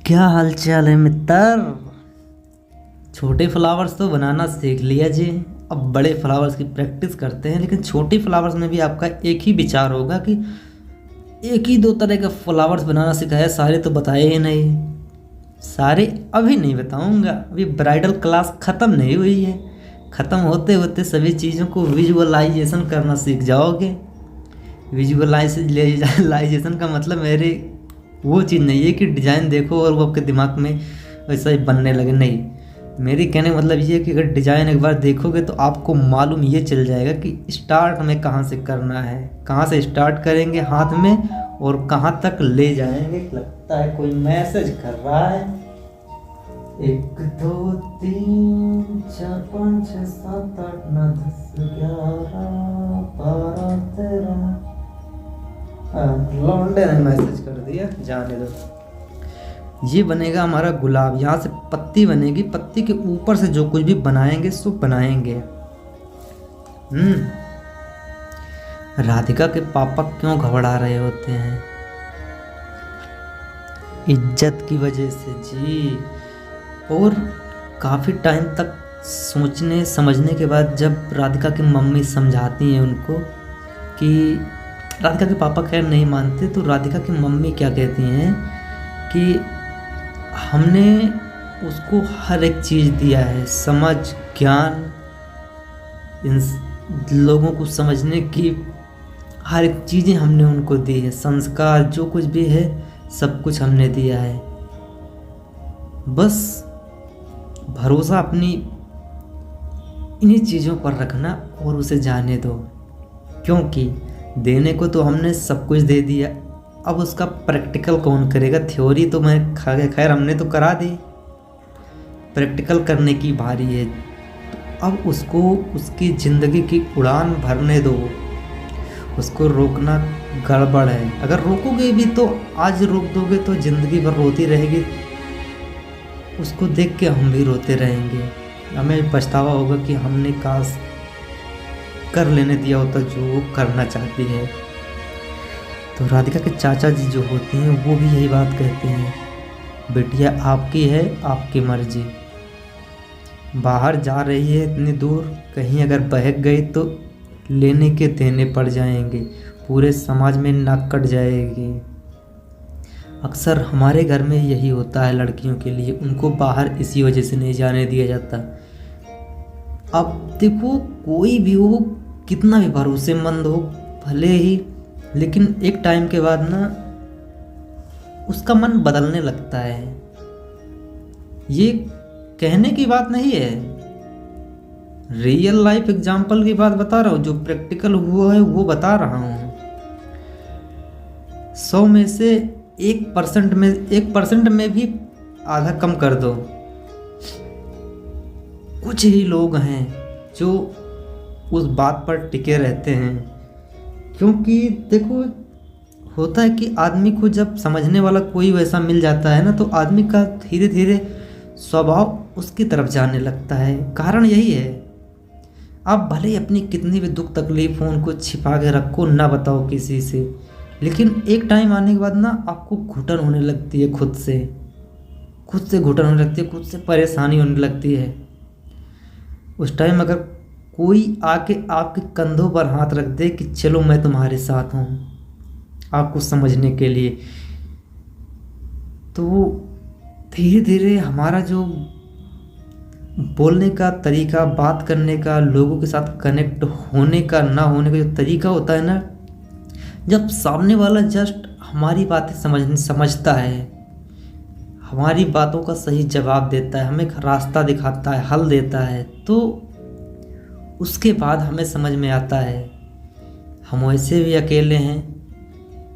क्या हालचाल है मित्र। छोटे फ्लावर्स तो बनाना सीख लिया जी। अब बड़े फ्लावर्स की प्रैक्टिस करते हैं, लेकिन छोटे फ्लावर्स में भी आपका एक ही विचार होगा कि एक ही दो तरह के फ्लावर्स बनाना सिखाया, सारे तो बताए ही नहीं। सारे अभी नहीं बताऊंगा, अभी ब्राइडल क्लास ख़त्म नहीं हुई है। ख़त्म होते होते सभी चीज़ों को विजुअलाइजेशन करना सीख जाओगे। विजुअलाइजेशन का मतलब मेरे वो चीज़ नहीं है कि डिज़ाइन देखो और वो आपके दिमाग में वैसा ही बनने लगे, नहीं। मेरी कहने का मतलब ये है कि अगर डिज़ाइन एक बार देखोगे तो आपको मालूम ये चल जाएगा कि स्टार्ट हमें कहाँ से करना है, कहाँ से स्टार्ट करेंगे हाथ में और कहाँ तक ले जाएंगे। लगता है कोई मैसेज कर रहा है। 1 2 3 4 5 6 7 8 9 10 11 12 13। लौंडे ने मैसेज कर दिया, जाने दो। ये बनेगा हमारा गुलाब। यहाँ से पत्ती बनेगी, पत्ती के ऊपर से जो कुछ भी बनाएंगे सो बनाएंगे। राधिका के पापा क्यों घबरा रहे होते हैं? इज्जत की वजह से जी। और काफ़ी टाइम तक सोचने समझने के बाद जब राधिका की मम्मी समझाती हैं उनको कि राधिका के पापा खैर नहीं मानते, तो राधिका की मम्मी क्या कहती हैं कि हमने उसको हर एक चीज़ दिया है, समझ, ज्ञान, इन लोगों को समझने की हर एक चीज़ें हमने उनको दी है, संस्कार जो कुछ भी है सब कुछ हमने दिया है। बस भरोसा अपनी इन्हीं चीज़ों पर रखना और उसे जाने दो, क्योंकि देने को तो हमने सब कुछ दे दिया। अब उसका प्रैक्टिकल कौन करेगा? थ्योरी तो मैं खैर हमने तो करा दी, प्रैक्टिकल करने की बारी है। तो अब उसको उसकी ज़िंदगी की उड़ान भरने दो, उसको रोकना गड़बड़ है। अगर रोकोगे भी तो आज रोक दोगे तो ज़िंदगी भर रोती रहेगी, उसको देख के हम भी रोते रहेंगे। हमें पछतावा होगा कि हमने काश कर लेने दिया होता जो वो करना चाहती है। तो राधिका के चाचा जी जो होते हैं वो भी यही बात कहते हैं, बेटिया आपकी है, आपकी मर्जी। बाहर जा रही है इतनी दूर, कहीं अगर बहक गई तो लेने के देने पड़ जाएंगे, पूरे समाज में नाक कट जाएगी। अक्सर हमारे घर में यही होता है लड़कियों के लिए, उनको बाहर इसी वजह से नहीं जाने दिया जाता। अब देखो कोई भी हो, कितना भी भरोसेमंद हो भले ही, लेकिन एक टाइम के बाद ना उसका मन बदलने लगता है। ये कहने की बात नहीं है, रियल लाइफ एग्जाम्पल की बात बता रहा हूँ, जो प्रैक्टिकल हुआ है वो बता रहा हूँ। 100 में से 1% में भी आधा कम कर दो, कुछ ही लोग हैं जो उस बात पर टिके रहते हैं। क्योंकि देखो होता है कि आदमी को जब समझने वाला कोई वैसा मिल जाता है ना, तो आदमी का धीरे धीरे स्वभाव उसकी तरफ जाने लगता है। कारण यही है, आप भले ही अपनी कितनी भी दुख तकलीफ हो उनको छिपा के रखो, ना बताओ किसी से, लेकिन एक टाइम आने के बाद ना आपको घुटन होने लगती है, खुद से घुटन होने लगती है, खुद से परेशानी होने लगती है। उस टाइम अगर कोई आके आपके कंधों पर हाथ रख दे कि चलो मैं तुम्हारे साथ हूँ, आपको समझने के लिए, तो धीरे धीरे हमारा जो बोलने का तरीका, बात करने का, लोगों के साथ कनेक्ट होने का ना होने का जो तरीका होता है ना, जब सामने वाला जस्ट हमारी बातें समझता है, हमारी बातों का सही जवाब देता है, हमें रास्ता दिखाता है, हल देता है, तो उसके बाद हमें समझ में आता है हम वैसे भी अकेले हैं,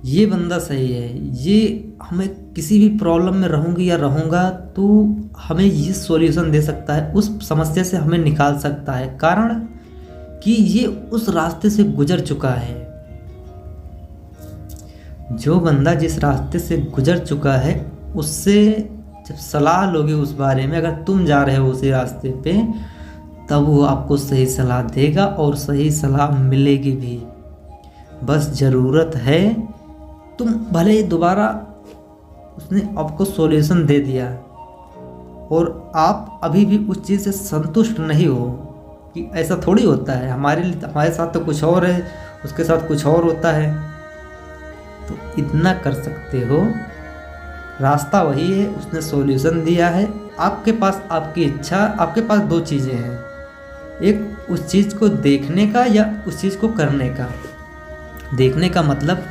ये बंदा सही है, ये हमें किसी भी प्रॉब्लम में रहूँगी या रहूँगा तो हमें ये सॉल्यूशन दे सकता है, उस समस्या से हमें निकाल सकता है, कारण कि ये उस रास्ते से गुजर चुका है। जो बंदा जिस रास्ते से गुजर चुका है उससे जब सलाह लोगे उस बारे में, अगर तुम जा रहे हो उसी रास्ते पे, तब वो आपको सही सलाह देगा और सही सलाह मिलेगी भी। बस ज़रूरत है तुम भले ही दोबारा उसने आपको सॉल्यूशन दे दिया और आप अभी भी उस चीज़ से संतुष्ट नहीं हो, कि ऐसा थोड़ी होता है, हमारे साथ तो कुछ और है, उसके साथ कुछ और होता है। तो इतना कर सकते हो, रास्ता वही है, उसने सॉल्यूशन दिया है। आपके पास आपकी इच्छा, आपके पास दो चीज़ें हैं, एक उस चीज़ को देखने का या उस चीज़ को करने का। देखने का मतलब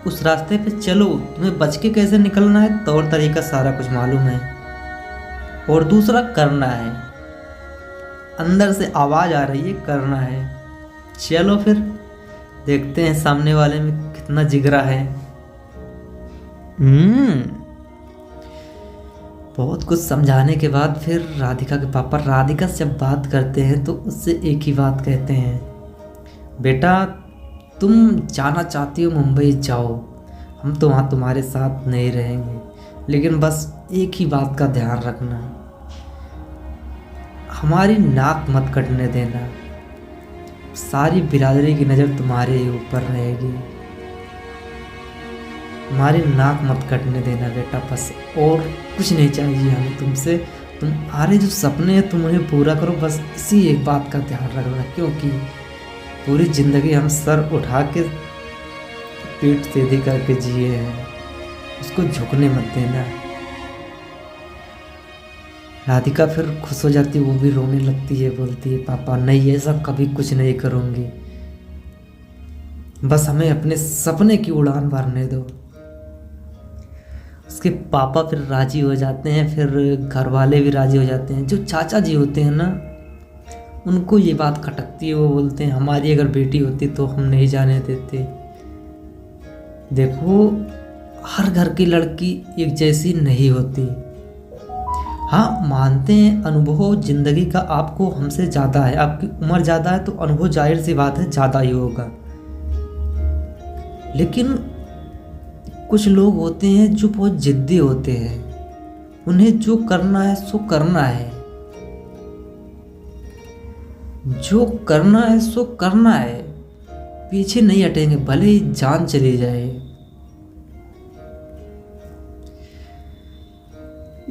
उस रास्ते पे चलो, तुम्हें बच के कैसे निकलना है, तौर तरीका सारा कुछ मालूम है। और दूसरा करना है, अंदर से आवाज़ आ रही है करना है, चलो फिर देखते हैं सामने वाले में कितना जिगरा है। बहुत कुछ समझाने के बाद फिर राधिका के पापा राधिका से जब बात करते हैं तो उससे एक ही बात कहते हैं, बेटा तुम जाना चाहती हो मुंबई जाओ, हम तो वहाँ तुम्हारे साथ नहीं रहेंगे, लेकिन बस एक ही बात का ध्यान रखना, हमारी नाक मत कटने देना, सारी बिरादरी की नज़र तुम्हारे ऊपर रहेगी, हमारी नाक मत कटने देना बेटा, बस और कुछ नहीं चाहिए हमें तुमसे। तुम्हारे जो सपने हैं तुम उन्हें पूरा करो, बस इसी एक बात का ध्यान रखना, क्योंकि पूरी ज़िंदगी हम सर उठा के पीठ सीधी करके जिए हैं, उसको झुकने मत देना। राधिका फिर खुश हो जाती है, वो भी रोने लगती है, बोलती है पापा नहीं, ऐसा कभी कुछ नहीं करूँगी, बस हमें अपने सपने की उड़ान भरने दो। उसके पापा फिर राजी हो जाते हैं, फिर घर वाले भी राजी हो जाते हैं। जो चाचा जी होते हैं ना, उनको ये बात खटकती है, वो बोलते हैं हमारी अगर बेटी होती तो हम नहीं जाने देते। देखो हर घर की लड़की एक जैसी नहीं होती। हाँ मानते हैं अनुभव ज़िंदगी का आपको हमसे ज़्यादा है, आपकी उम्र ज़्यादा है तो अनुभव जाहिर सी बात है ज़्यादा ही होगा, लेकिन कुछ लोग होते हैं जो बहुत जिद्दी होते हैं, उन्हें जो करना है सो करना है, जो करना है सो करना है, पीछे नहीं हटेंगे भले ही जान चली जाए।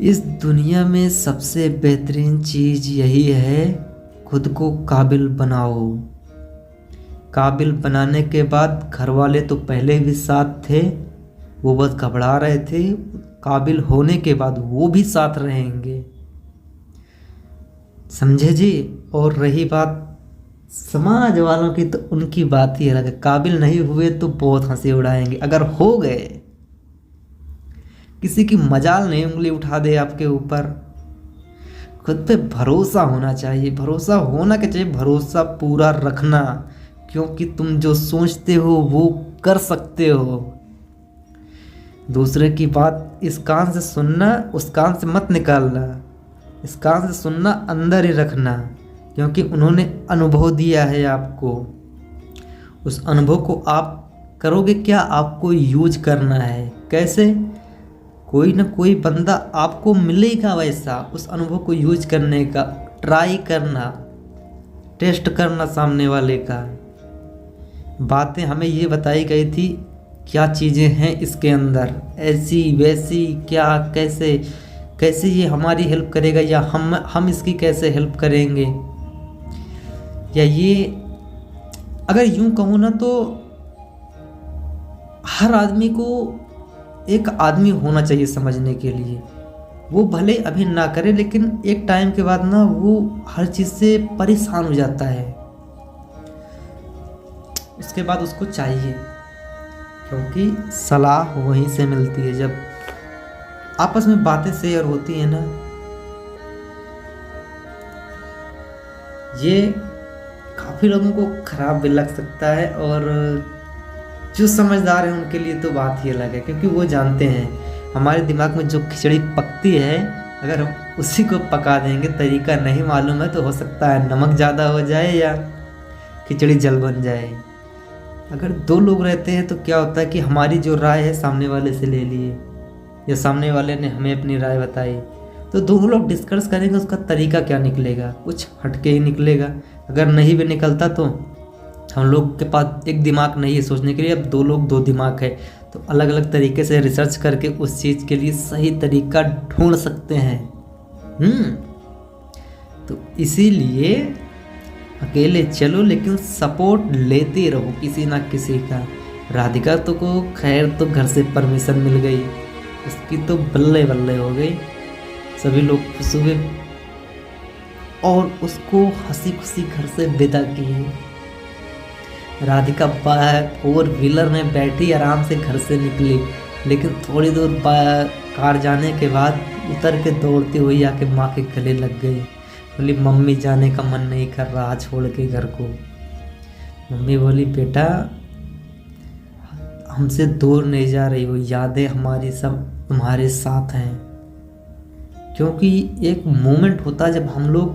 इस दुनिया में सबसे बेहतरीन चीज़ यही है, खुद को काबिल बनाओ। काबिल बनाने के बाद घर वाले तो पहले भी साथ थे, वो बस घबरा रहे थे, काबिल होने के बाद वो भी साथ रहेंगे, समझे जी। और रही बात समाज वालों की, तो उनकी बात ही अलग है, काबिल नहीं हुए तो बहुत हंसी उड़ाएंगे, अगर हो गए किसी की मजाल नहीं उंगली उठा दे आपके ऊपर। खुद पे भरोसा होना चाहिए, भरोसा होना क्या चाहिए, भरोसा पूरा रखना, क्योंकि तुम जो सोचते हो वो कर सकते हो। दूसरे की बात इस कान से सुनना, उस कान से मत निकालना, इस कान से सुनना अंदर ही रखना, क्योंकि उन्होंने अनुभव दिया है आपको। उस अनुभव को आप करोगे क्या, आपको यूज करना है। कैसे? कोई ना कोई बंदा आपको मिलेगा वैसा, उस अनुभव को यूज करने का ट्राई करना, टेस्ट करना सामने वाले का। बातें हमें ये बताई गई थी, क्या चीज़ें हैं इसके अंदर, ऐसी वैसी, क्या कैसे कैसे ये हमारी हेल्प करेगा, या हम इसकी कैसे हेल्प करेंगे। या ये अगर यूं कहूँ ना, तो हर आदमी को एक आदमी होना चाहिए समझने के लिए। वो भले अभी ना करे, लेकिन एक टाइम के बाद ना वो हर चीज़ से परेशान हो जाता है, उसके बाद उसको चाहिए, क्योंकि सलाह वहीं से मिलती है। जब आपस में बातें शेयर होती हैं ना, ये काफ़ी लोगों को ख़राब भी लग सकता है, और जो समझदार हैं उनके लिए तो बात ही अलग है, क्योंकि वो जानते हैं हमारे दिमाग में जो खिचड़ी पकती है, अगर हम उसी को पका देंगे, तरीका नहीं मालूम है, तो हो सकता है नमक ज़्यादा हो जाए या खिचड़ी जल बन जाए। अगर दो लोग रहते हैं तो क्या होता है कि हमारी जो राय है सामने वाले से ले लिए, या सामने वाले ने हमें अपनी राय बताई, तो दोनों लोग डिस्कस करेंगे, उसका तरीका क्या निकलेगा, कुछ हटके ही निकलेगा। अगर नहीं भी निकलता तो हम लोग के पास एक दिमाग नहीं है सोचने के लिए, अब दो लोग दो दिमाग है, तो अलग अलग तरीके से रिसर्च करके उस चीज़ के लिए सही तरीका ढूंढ सकते हैं। तो इसीलिए अकेले चलो लेकिन सपोर्ट लेते रहो किसी ना किसी का। राधिका तो को खैर तो घर से परमिशन मिल गई, उसकी तो बल्ले बल्ले हो गई, सभी लोग खुश हुए और उसको हंसी खुशी घर से विदा किए। राधिका 4 व्हीलर में बैठी आराम से घर से निकली, लेकिन थोड़ी दूर कार जाने के बाद उतर के दौड़ती हुई आके माँ के गले लग गई। बोली मम्मी जाने का मन नहीं कर रहा छोड़ के घर को। मम्मी बोली बेटा हमसे दूर नहीं जा रही हो, यादें हमारी सब तुम्हारे साथ हैं। क्योंकि एक मोमेंट होता है जब हम लोग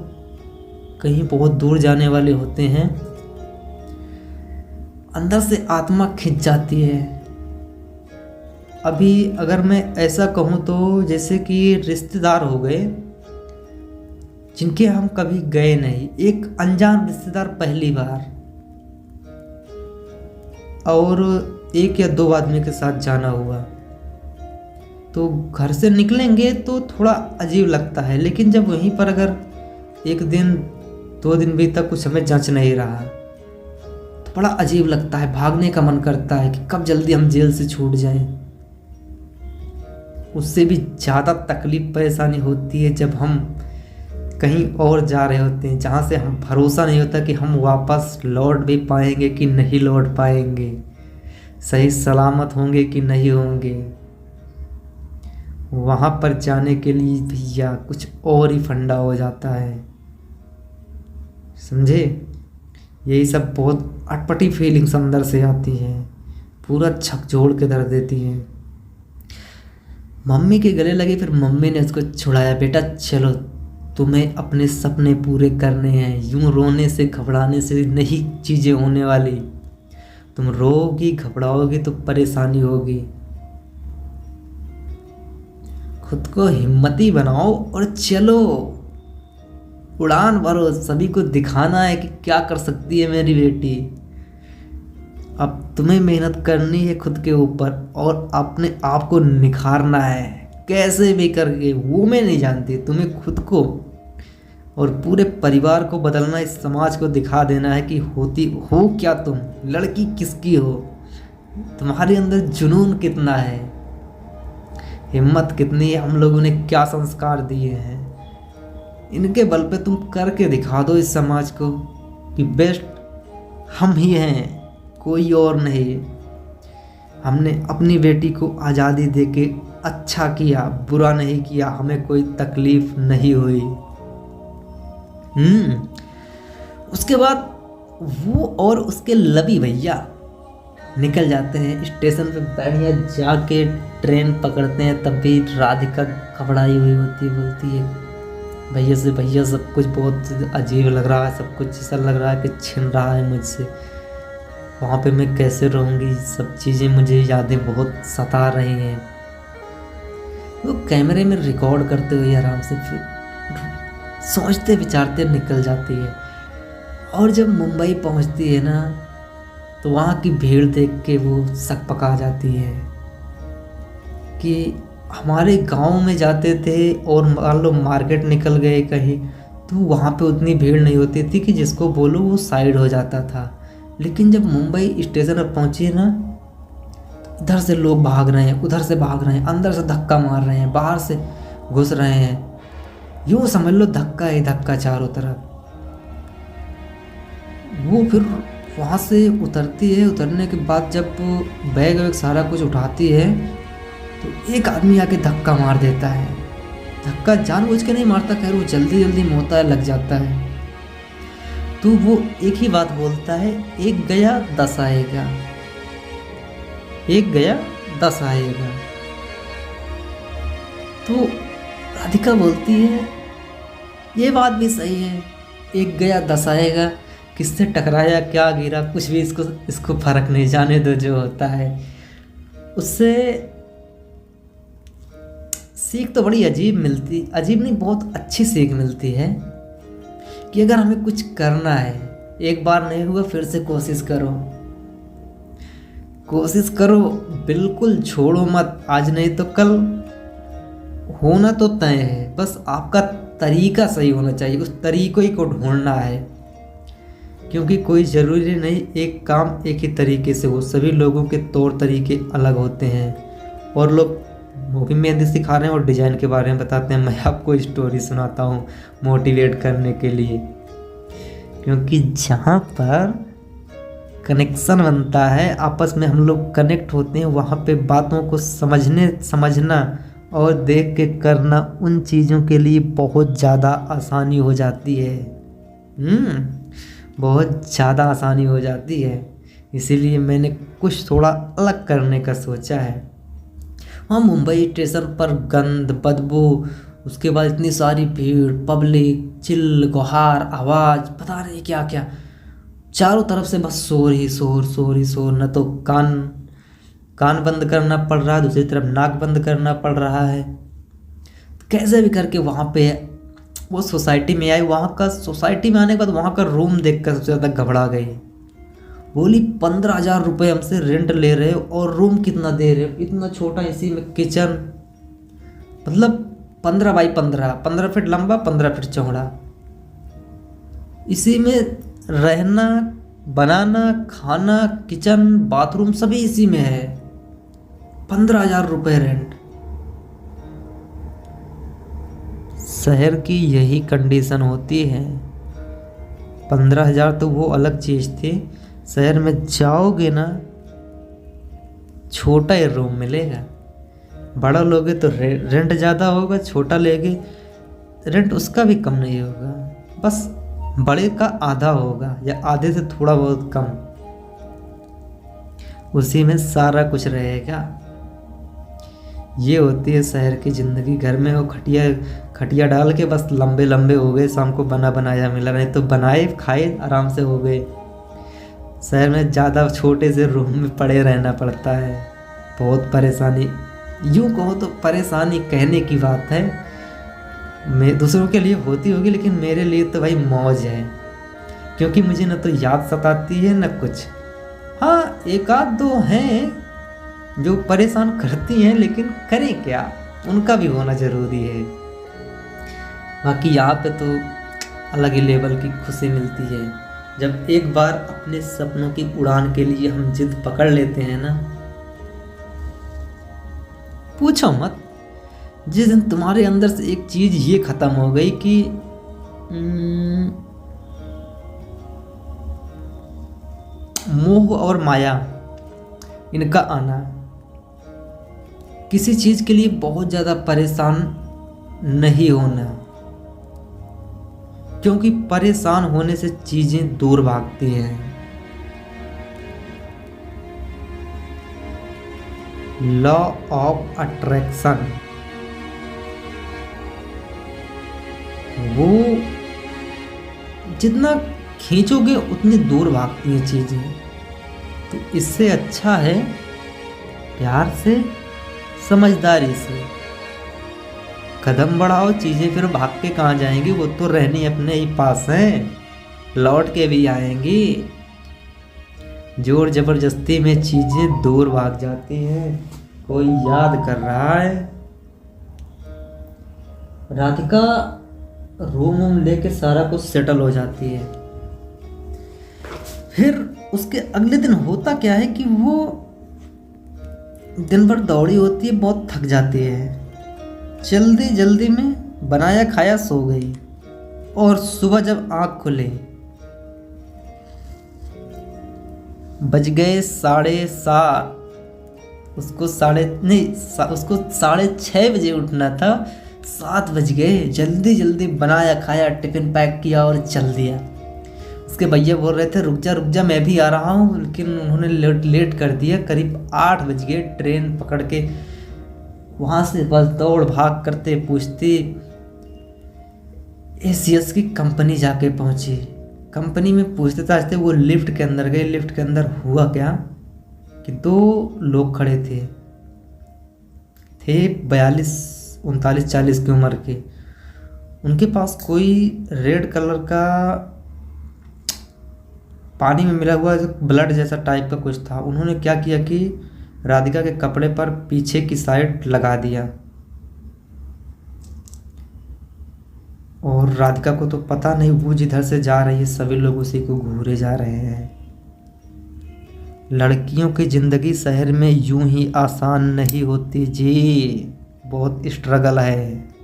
कहीं बहुत दूर जाने वाले होते हैं, अंदर से आत्मा खिंच जाती है। अभी अगर मैं ऐसा कहूँ तो जैसे कि रिश्तेदार हो गए जिनके हम कभी गए नहीं, एक अनजान रिश्तेदार पहली बार, और 1 या 2 आदमी के साथ जाना हुआ, तो घर से निकलेंगे तो थोड़ा अजीब लगता है। लेकिन जब वहीं पर अगर 1 दिन 2 दिन भी तक कुछ हमें जंच नहीं रहा तो बड़ा अजीब लगता है, भागने का मन करता है कि कब जल्दी हम जेल से छूट जाएं। उससे भी ज़्यादा तकलीफ परेशानी होती है जब हम कहीं और जा रहे होते हैं जहाँ से हम भरोसा नहीं होता कि हम वापस लौट भी पाएंगे कि नहीं लौट पाएंगे, सही सलामत होंगे कि नहीं होंगे। वहाँ पर जाने के लिए भैया कुछ और ही फंडा हो जाता है, समझे। यही सब बहुत अटपटी फीलिंग्स अंदर से आती हैं, पूरा झकझोर के धर देती हैं। मम्मी के गले लगी, फिर मम्मी ने उसको छुड़ाया, बेटा चलो तुम्हें अपने सपने पूरे करने हैं, यूं रोने से घबराने से नहीं चीज़ें होने वाली। तुम रोगी घबराओगी तो परेशानी होगी। खुद को हिम्मती बनाओ और चलो, उड़ान भरो। सभी को दिखाना है कि क्या कर सकती है मेरी बेटी। अब तुम्हें मेहनत करनी है खुद के ऊपर और अपने आप को निखारना है, कैसे भी करके। वो मैं नहीं जानती, तुम्हें खुद को और पूरे परिवार को बदलना, इस समाज को दिखा देना है कि होती हो क्या तुम, लड़की किसकी हो, तुम्हारे अंदर जुनून कितना है, हिम्मत कितनी है, हम लोगों ने क्या संस्कार दिए हैं। इनके बल पे तुम करके दिखा दो इस समाज को कि बेस्ट हम ही हैं, कोई और नहीं। हमने अपनी बेटी को आज़ादी देके अच्छा किया, बुरा नहीं किया, हमें कोई तकलीफ नहीं हुई। उसके बाद वो और उसके लवी भैया निकल जाते हैं स्टेशन पे, बढ़िया जाके ट्रेन पकड़ते हैं। तब भी राधिका घबराई हुई होती, बोलती है भैया से, भैया सब कुछ बहुत अजीब लग रहा है, सब कुछ ऐसा लग रहा है कि छिन रहा है मुझसे, वहाँ पे मैं कैसे रहूँगी, सब चीज़ें मुझे यादें बहुत सता रही हैं। वो कैमरे में रिकॉर्ड करते हुए आराम से फिर सोचते विचारते निकल जाती है। और जब मुंबई पहुंचती है ना, तो वहाँ की भीड़ देख के वो सक पका जाती है कि हमारे गांव में जाते थे और मान लो मार्केट निकल गए कहीं, तो वहाँ पे उतनी भीड़ नहीं होती थी कि जिसको बोलो वो साइड हो जाता था। लेकिन जब मुंबई स्टेशन पर पहुँची ना, तो इधर से लोग भाग रहे हैं, उधर से भाग रहे हैं, अंदर से धक्का मार रहे हैं, बाहर से घुस रहे हैं, यूँ समझ लो धक्का ही धक्का चारों तरफ। वो फिर वहाँ से उतरती है, उतरने के बाद जब बैग वैग सारा कुछ उठाती है तो एक आदमी आके धक्का मार देता है। धक्का जानबूझ के नहीं मारता, खैर वो जल्दी जल्दी मोता है, लग जाता है। तो वो एक ही बात बोलता है, एक गया 10 आएगा, एक गया 10 आएगा। तो राधिका बोलती है ये बात भी सही है, एक गया 10 आएगा, किससे टकराया क्या गिरा कुछ भी इसको फर्क नहीं, जाने दो जो होता है। उससे सीख तो बड़ी अजीब नहीं, बहुत अच्छी सीख मिलती है कि अगर हमें कुछ करना है, एक बार नहीं हुआ फिर से कोशिश करो। कोशिश करो, बिल्कुल छोड़ो मत। आज नहीं तो कल होना तो तय है, बस आपका तरीका सही होना चाहिए, उस तरीके ही को ढूंढना है। क्योंकि कोई ज़रूरी नहीं एक काम एक ही तरीके से हो, सभी लोगों के तौर तरीके अलग होते हैं। और लोग वो भी मेहंदी सिखा रहे हैं और डिज़ाइन के बारे में बताते हैं, मैं आपको स्टोरी सुनाता हूँ मोटिवेट करने के लिए। क्योंकि जहाँ पर कनेक्शन बनता है, आपस में हम लोग कनेक्ट होते हैं, वहाँ पे बातों को समझना और देख के करना उन चीज़ों के लिए बहुत ज़्यादा आसानी हो जाती है। बहुत ज़्यादा आसानी हो जाती है। इसीलिए मैंने कुछ थोड़ा अलग करने का सोचा है। हाँ, मुंबई स्टेशन पर गंद, बदबू, उसके बाद इतनी सारी भीड़, पब्लिक, चिल्ल गुहार, आवाज़, पता नहीं क्या क्या, चारों तरफ से बस शोर ही शोर, शोर ही शोर। न तो कान बंद करना पड़ रहा है, दूसरी तरफ नाक बंद करना पड़ रहा है। कैसे भी करके वहाँ पे वो सोसाइटी में आई। वहाँ का सोसाइटी में आने के बाद वहाँ का रूम देख कर सबसे ज़्यादा घबरा गई। बोली 15,000 रुपये हमसे रेंट ले रहे हो और रूम कितना दे रहे हो, इतना छोटा, इसी में किचन, मतलब 15 बाई 15, 15 फीट लंबा, 15 फीट चौड़ा, इसी में रहना, बनाना, खाना, किचन, बाथरूम सभी इसी में है। 15,000 रुपये रेंट। शहर की यही कंडीशन होती है। 15,000 तो वो अलग चीज़ थी, शहर में जाओगे ना छोटा ही रूम मिलेगा। बड़ा लोगे तो रेंट ज़्यादा होगा, छोटा लेगे रेंट उसका भी कम नहीं होगा, बस बड़े का आधा होगा या आधे से थोड़ा बहुत कम, उसी में सारा कुछ रहेगा। ये होती है शहर की ज़िंदगी। घर में वो खटिया डाल के बस लंबे लंबे हो गए, शाम को बना बनाया मिला, नहीं तो बनाए खाए आराम से हो गए। शहर में ज़्यादा छोटे से रूम में पड़े रहना पड़ता है, बहुत परेशानी। यूँ कहो तो परेशानी कहने की बात है, मैं दूसरों के लिए होती होगी, लेकिन मेरे लिए तो भाई मौज है। क्योंकि मुझे न तो याद सताती है न कुछ। हाँ, एक आध दो हैं जो परेशान करती हैं, लेकिन करें क्या, उनका भी होना ज़रूरी है। बाकी यहाँ पे तो अलग ही लेवल की खुशी मिलती है जब एक बार अपने सपनों की उड़ान के लिए हम जिद पकड़ लेते हैं ना। पूछो मत, जिस दिन तुम्हारे अंदर से एक चीज़ ये ख़त्म हो गई कि मोह और माया, इनका आना, किसी चीज़ के लिए बहुत ज़्यादा परेशान नहीं होना, क्योंकि परेशान होने से चीज़ें दूर भागती हैं। लॉ ऑफ अट्रैक्शन, वो जितना खींचोगे उतनी दूर भागती हैं चीज़ें। तो इससे अच्छा है प्यार से, समझदारी से कदम बढ़ाओ, चीज़ें फिर भाग के कहाँ जाएंगी, वो तो रहनी अपने ही पास हैं, लौट के भी आएंगी। जोर जबरदस्ती में चीज़ें दूर भाग जाती हैं। कोई याद कर रहा है, राधिका रूम लेके सारा कुछ सेटल हो जाती है। फिर उसके अगले दिन होता क्या है कि वो दिन भर दौड़ी होती है, बहुत थक जाती है, जल्दी जल्दी में बनाया खाया सो गई। और सुबह जब आँख खुले बज गए 7:30, उसको 6:30 बजे उठना था, 7 बज गए। जल्दी जल्दी बनाया खाया, टिफिन पैक किया और चल दिया। उसके भैया बोल रहे थे रुक जा मैं भी आ रहा हूँ, लेकिन उन्होंने लेट कर दिया। करीब 8 बज गए। ट्रेन पकड़ के वहाँ से बस दौड़ भाग करते पूछती एसीएस की कंपनी जाके पहुँची। कंपनी में पूछते ताछते वो लिफ्ट के अंदर गए। लिफ्ट के अंदर हुआ क्या कि 2 लोग खड़े थे 42, 39, 40 की उम्र के। उनके पास कोई रेड कलर का पानी में मिला हुआ ब्लड जैसा टाइप का कुछ था। उन्होंने क्या किया कि राधिका के कपड़े पर पीछे की साइड लगा दिया, और राधिका को तो पता नहीं, वो जिधर से जा रही है सभी लोग उसी को घूरे जा रहे हैं। लड़कियों की ज़िंदगी शहर में यूं ही आसान नहीं होती जी, बहुत स्ट्रगल है।